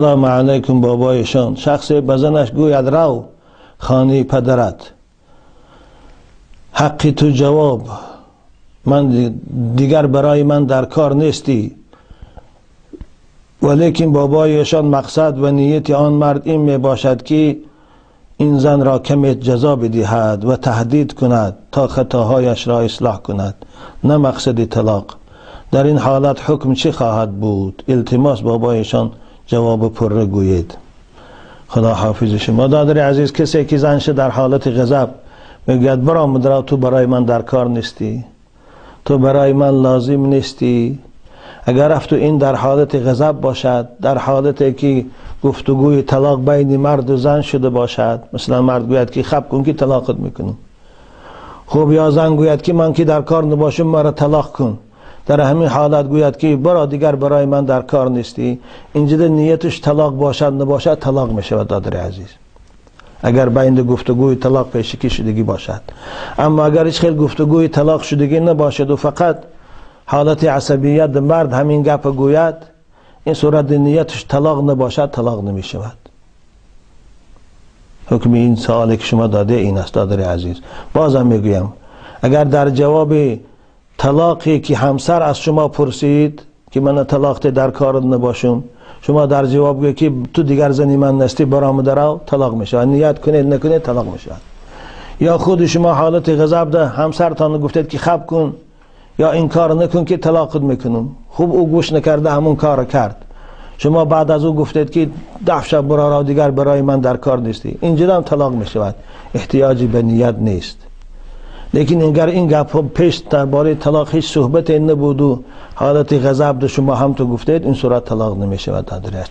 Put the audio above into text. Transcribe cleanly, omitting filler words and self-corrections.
سلام علیکم بابایشان. شخص بزنش گوید رو خانه پدرت، حقی تو جواب من دیگر برای من در کار نیستی. ولیکن بابایشان مقصد و نیت آن مرد این می باشد که این زن را کمی جزا بدهد و تهدید کند تا خطاهایش را اصلاح کند، نه مقصد طلاق. در این حالت حکم چه خواهد بود؟ التماس بابایشان جواب پره گوید. خدا حافظ شما. دادر عزیز، کسی که زنش در حالت غضب میگوید برام مدرا تو برای من در کار نیستی، تو برای من لازم نیستی، اگر رفت این در حالت غضب باشد، در حالتی که گفتگوی طلاق بین مرد و زن شده باشد، مثلا مرد گوید که خب کن که طلاقت میکنم، خب یا زن گوید که من که در کار نباشم مرا طلاق کن، در همین حالت گوید که برا دیگر برای من در کار نیستی، اینجا نیتش طلاق باشد نباشد طلاق می شود. دادر عزیز، اگر بین گفتگوی طلاق پیشکی شدگی باشد. اما اگر هیچ خیلی گفتگوی طلاق شدگی نباشد و فقط حالت عصبیت مرد همین گپ گوید، این صورت نیتش طلاق نباشد طلاق نمی شود. حکم این سوالی که شما داده این است. دادر عزیز، بازم میگویم اگر در جواب طلاقی که همسر از شما پرسید که من طلاق در کار نباشم، شما در جواب گویید که تو دیگر زنی من نستی برام درو، طلاق میشه. نیت کنید نکنید طلاق میشه. یا خود شما حالت غضب ده همسرتان گفتید که خب کن یا این کار نکن که طلاقت میکنم، خوب او گوش نکرده همون کار کرد، شما بعد از او گفتید که 10 شب برا دیگر برای من در کار نیستی، اینجا هم طلاق میشه. احتیاجی به نیت نیست. لیکن اگر این گپ پیش درباره طلاق هیچ صحبت نبود و حالت غضب شما هم تو گفتید، این صورت طلاق نمیشه. دادر